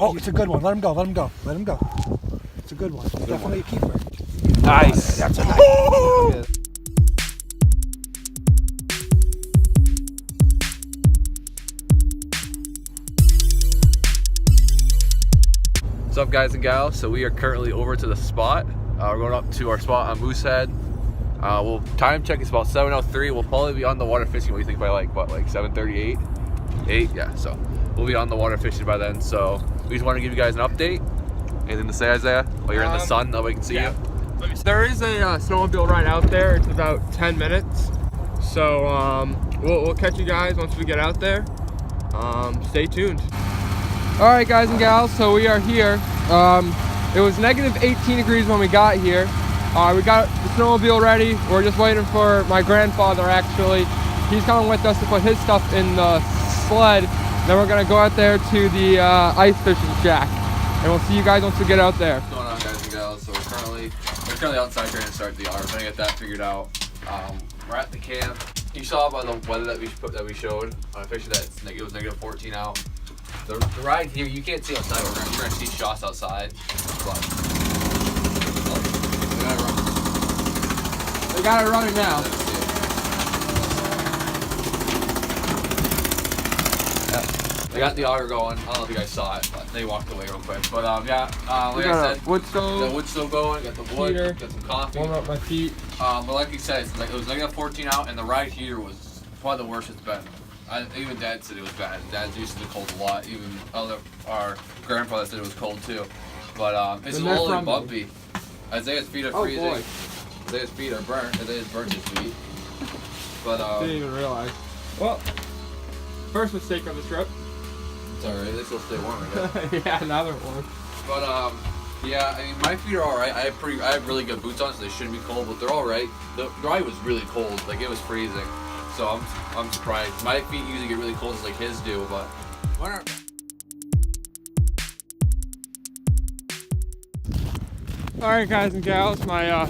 Oh, it's a good one. Let him go. Let him go. Let him go. It's a good one. Definitely a keeper. Nice. That's a nice. What's up, guys and gals? So we are currently over to the spot. We're going up to our spot on Moosehead. We'll time check. It's about 7:03. We'll probably be on the water fishing. What do you think by like 7:38? 8? Yeah. So we'll be on the water fishing by then. So we just want to give you guys an update. Anything to say, Isaiah? While you're in the sun, nobody can see you. There is a snowmobile ride out there. It's about 10 minutes. So we'll catch you guys once we get out there. Stay tuned. All right, guys and gals, so we are here. It was negative 18 degrees when we got here. We got the snowmobile ready. We're just waiting for my grandfather, actually. He's coming with us to put his stuff in the sled. Then we're gonna go out there to the ice fishing shack. And we'll see you guys once we get out there. What's going on, guys and gals? So we're currently outside trying to start the yard. We're gonna get that figured out. We're at the camp. You saw by the weather that we showed on a picture that it was negative 14 out. The ride here, you can't see outside. You're gonna see shots outside, but They got it running now. They got the auger going. I don't know if you guys saw it, but they walked away real quick. But like I said, wood stove. the wood's still going. Got the wood. Heater. Got some coffee. Warm up my feet. But like you said, it was negative 14 out, and the ride here was probably the worst it's been. Even Dad said it was bad. Dad's used to the cold a lot. Even our grandfather said it was cold too. But it's a little bumpy. Isaiah's feet are freezing. Boy. Isaiah's feet are burnt. Isaiah's burnt his feet. But Didn't even realize. Well, first mistake of the trip. It's alright. They still stay warm, I guess. Yeah, another one. But yeah, I mean my feet are alright. I have really good boots on, so they shouldn't be cold. But they're alright. The ride was really cold. Like it was freezing. So I'm surprised. My feet usually get really cold just like his do, but whatever. Alright, guys and gals, my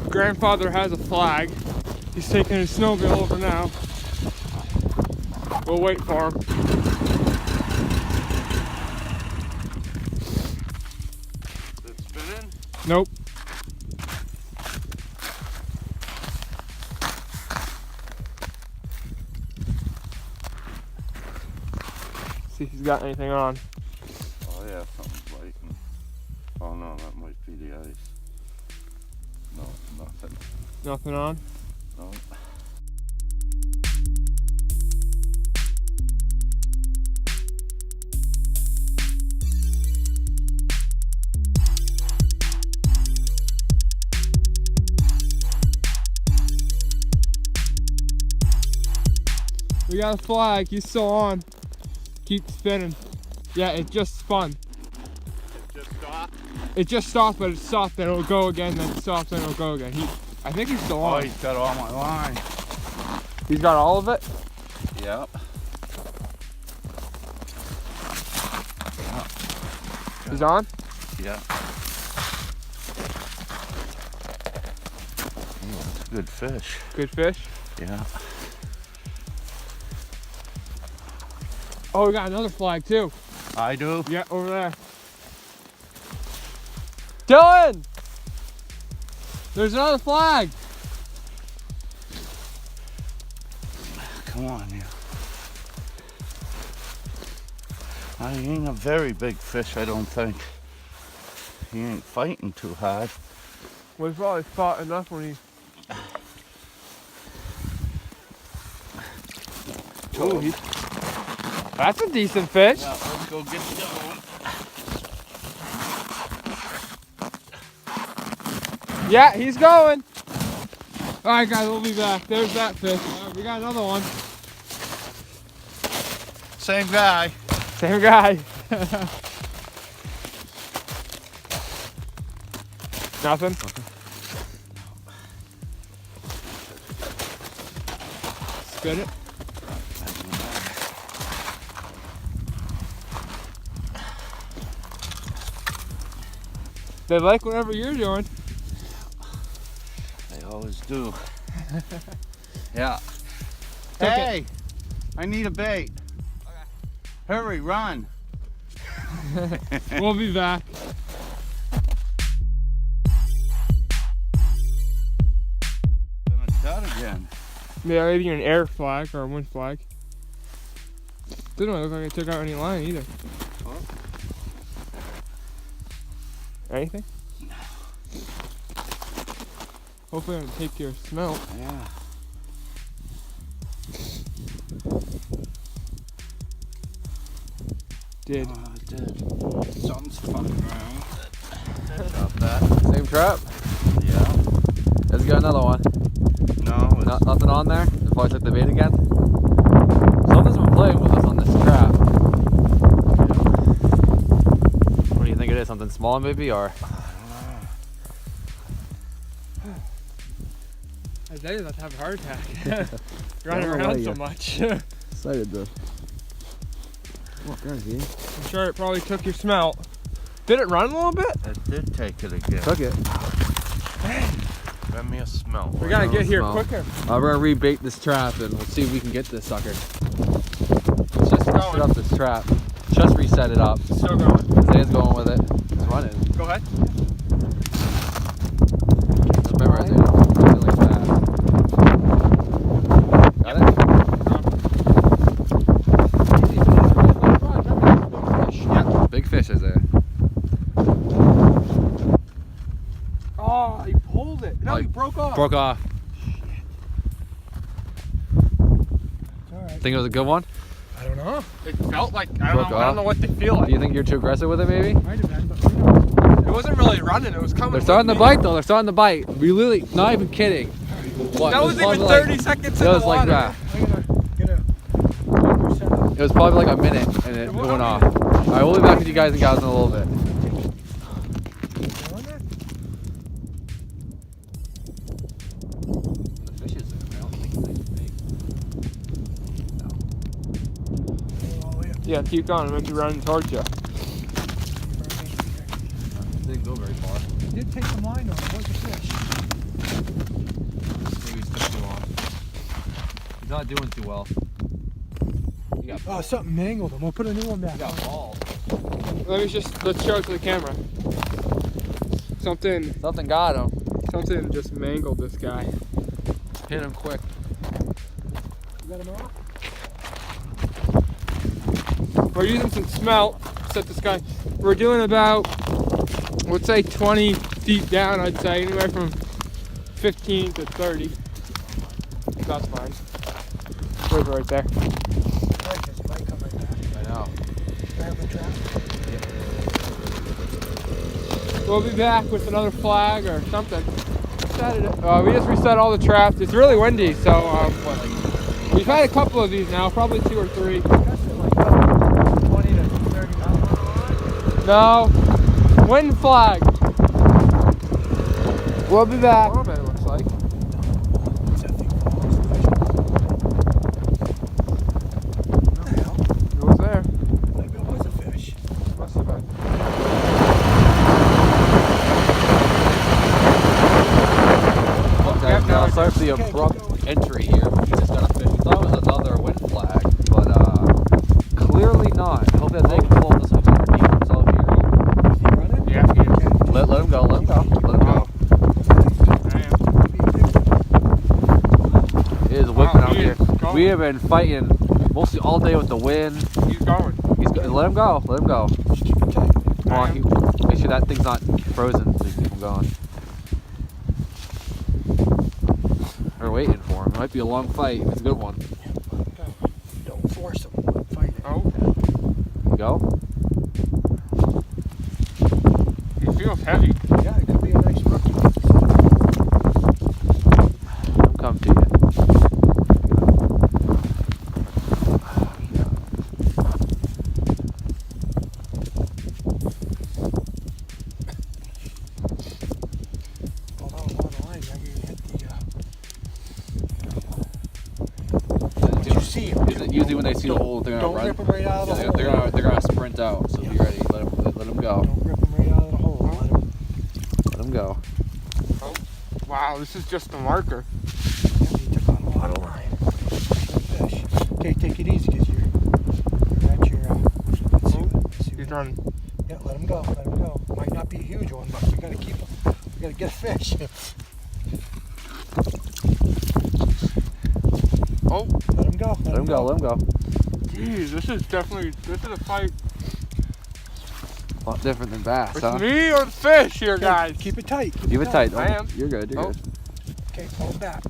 grandfather has a flag. He's taking his snowmobile over now. We'll wait for him. Is it spinning? Nope. See if he's got anything on. Oh yeah, something's biting. Oh no, that might be the ice. No, nothing. Nothing on? No. We got a flag, he's still on. Keep spinning. Yeah, it just spun. It just stopped? It just stopped, but it stopped, then it'll go again, then it stops, then it'll go again. I think he's still on. Oh, he's got all my line. He's got all of it? Yep. He's on? Yeah. Oh, that's a good fish. Good fish? Yeah. Oh, we got another flag too. I do? Yeah, over there. Dylan! There's another flag. Come on, you. He ain't a very big fish, I don't think. He ain't fighting too hard. Well, he probably fought enough when he... Oh, that's a decent fish. Yeah, let's go get the other one. Yeah, he's going. All right, guys, we'll be back. There's that fish. We got another one. Same guy. Same guy. Nothing? Spin it. They like whatever you're doing. They always do. Yeah. Okay. Hey, I need a bait. Okay. Hurry, run. We'll be back. Gonna shot again. Yeah, maybe an air flag or a wind flag. Didn't look like I took out any line either. Huh? Anything? No. Hopefully I don't take your smelt. Yeah. Did. Oh, it did. Something's fucking around. Drop that. Same trap? Yeah. Let's get another one. No, it's Nothing on there? If I took the bait again? Something's been playing with us on this trap. What do you think it is? Something small maybe, or? I tell you, let's have a heart attack. Running Yeah, around yeah. so much. Excited though. What guys, yeah? I'm sure it probably took your smelt. Did it run a little bit? It did take it again. Took it. Let me a smell. We gotta get here smell. quicker. We're gonna rebait this trap and we'll see if we can get this sucker. It's just Set going. up this trap. Just reset it up. Still going. Zane's going with it. It's running. Go ahead. Remember, Zane, it's really fast. Got it? Yeah, big fish is there. Oh, he pulled it. No, Oh, he broke off. Broke off. All right. Think it was a good one? I don't know. It felt like, I Broke don't know off? what they feel like. Do you think you're too aggressive with it maybe? Might have been, but who knows? It wasn't really running, it was coming. They're starting to with me. bite though, they're starting to bite. We literally, not even kidding. What, That it was even probably 30 seconds It in was the like water. that. I'm gonna get a set up. It was probably like a minute and it went off. Alright, we'll be back with you guys and gals in a little bit. Going there? The fish is there, I don't think it's big. All the way up. Yeah, keep going, it might be running towards you. It didn't go very far. It did take some line on it. It was a fish. Maybe it's too long. He's not doing too well. He got, Oh, something mangled him. We'll put a new one back he got on. balls. Let's show it to the camera. Something Got him. just mangled this guy. Hit him quick. You got him off? We're using some smelt, set this guy. We're doing about, let's say 20 feet down, I'd say, anywhere from 15 to 30. That's fine. Wait right there. Right, 'cause he might come right back. I know. Grab the trap. We'll be back with another flag or something. We just reset all the traps. It's really windy, so we've had a couple of these now, probably 2 or 3. That's like 20 to 30 miles. No, wind flag. We'll be back. A little bit, it looks like. What's that thing called? What the hell? It was there. Maybe it was a fish. Must have been. Okay, Yep, now now sorry for the Okay, abrupt keep going. entry here. We just got a fish. We thought it was another wind flag, but clearly not. I hope that they can pull this up underneath himself here. Is he running? Yeah, he is. Let him go, let him go, let him go. It is whipping Wow, out he here. is going. We have been fighting mostly all day with the wind. He's going. Let him go, let him go. Just keep it tight. Come on, make sure that thing's not frozen so you can keep him going. We're waiting for him. It might be a long fight. It's a good one. Don't force him. Fight it. Oh, Go. he feels heavy. Yeah, it could be a nice rookie. Let him come to you. Pulled out a lot of line. Maybe you hit the. Did you see him? Usually when they see the hole, they're gonna Don't run. rip him right out of the Yeah, hole. they're gonna sprint out. So be ready. Let him go. Don't rip him right out of the hole. Let him go. Wow, this is just a marker. He took on a lot of line. Good fish. Okay, take it easy because you're at your. Let's see what running. Yeah, let him go. Let him go. Might not be a huge one, but we gotta keep him. We gotta get a fish. Oh, Let him go. Let him go. Let him go. geez, this is a fight. A lot different than bass, It's huh? me or the fish here, Okay, guys. keep it tight. Keep it tight. I am. You're good. You're Oh. good. Okay, pull him back.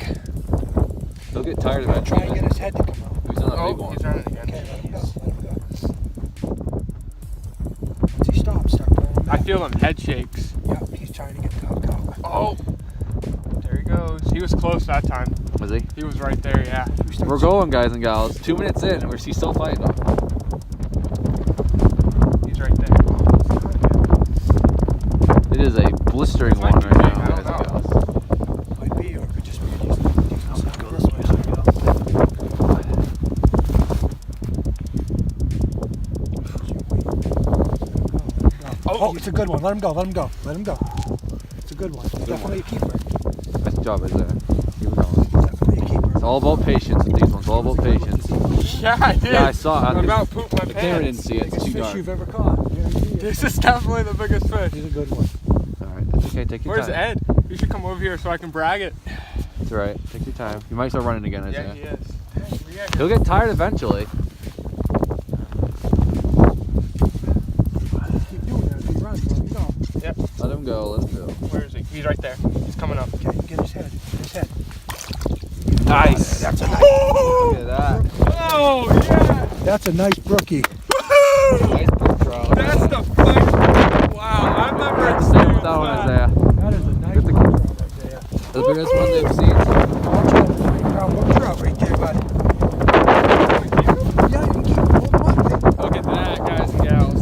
He'll get tired Try and eventually. get his head to come out. He's on that Oh, big one. he's running again. Okay, let him go. Let him go. Once he stops, start pulling him I back. feel them head shakes. Yeah, he's trying to get the hook out. Oh, there he goes. He was close that time. Was he? He was right there, yeah. We're going, guys and gals. 2 minutes in, and he's still fighting them. He's right there. It is a blistering one right now, guys and gals. Might be, or it could just be a decent Go this way. Oh, it's a good one. Let him go. Let him go. Let him go. It's a good one. Definitely a keeper. Nice job, Isaiah. Keep it going. Definitely a keeper. It's all about patience with these ones. All about patience. Yeah, I did. Yeah, I saw it. I'm about to poop my The camera didn't pants. see it. It's Biggest too fish dark. you've ever caught. Guarantee you. This is definitely the biggest fish. He's a good one. Alright, that's okay. Take your Where's time. Ed? You should come over here so I can brag it. It's alright. Take your time. You might start running again, Yeah, Isaiah. he is. He'll get tired eventually. Keep doing that. If he runs, let him go. Yep. Let him go. Let him go. Where is he? He's right there. He's coming up. Okay, get his head. Get his head. Nice. That's a nice. Look at that. Oh, yeah. That's a nice brookie. Nice brook trout. That's the fight. Wow, I've never Same experienced with that one, that. Isaiah. That is a nice Get the- brook trout right there. The biggest one they've seen. Brook trout right there, bud. Yeah, you can keep hold him up, man. Look at that, guys and gals.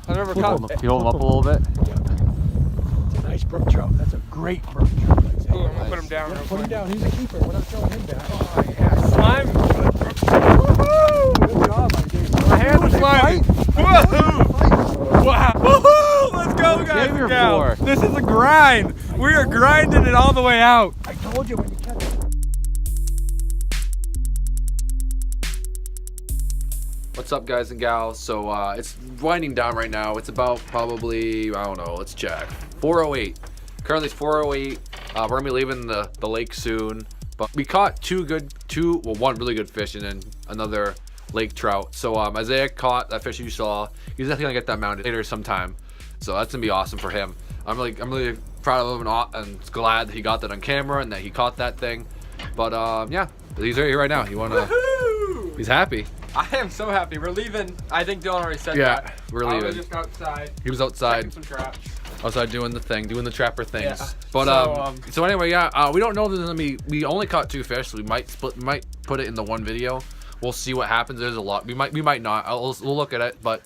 I've never Can caught. you hold him up a little bit? It's a nice brook trout. That's a great brook trout. I'd say. Ooh, I'm gonna put him down. Yeah, real put him quick. down. He's a keeper. We're not throwing him back. Oh, yeah. Slime. Good job, I did. My hands are slimy. Woohoo! Wow. Woohoo! Let's go, guys came here and gals. for? This is a grind. We are grinding it all the way out. I told you when you catch it. What's up, guys and gals? So it's winding down right now. It's about probably, I don't know, let's check, 4:08. Currently it's 4:08. We're gonna be leaving the lake soon, but we caught one really good fish and then another lake trout. So Isaiah caught that fish you saw. He's definitely gonna get that mounted later sometime. So that's gonna be awesome for him. I'm really proud of him and glad that he got that on camera and that he caught that thing. But yeah, he's right here right now. He's happy. I am so happy. We're leaving. I think Dylan already said Yeah, that. we're I was leaving. just outside. He was outside. Checking some traps. Outside doing the thing, doing the trapper things. Yeah. But so anyway, yeah, we don't know if there's gonna be. We only caught 2 fish, so we might put it in the one video. We'll see what happens. There's a lot. We might not. We'll look at it. But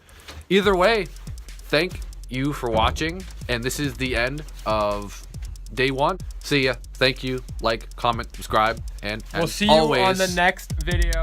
either way, thank you for watching, and this is the end of day 1. See ya. Thank you. Like, comment, subscribe, and We'll as see you always, on the next video.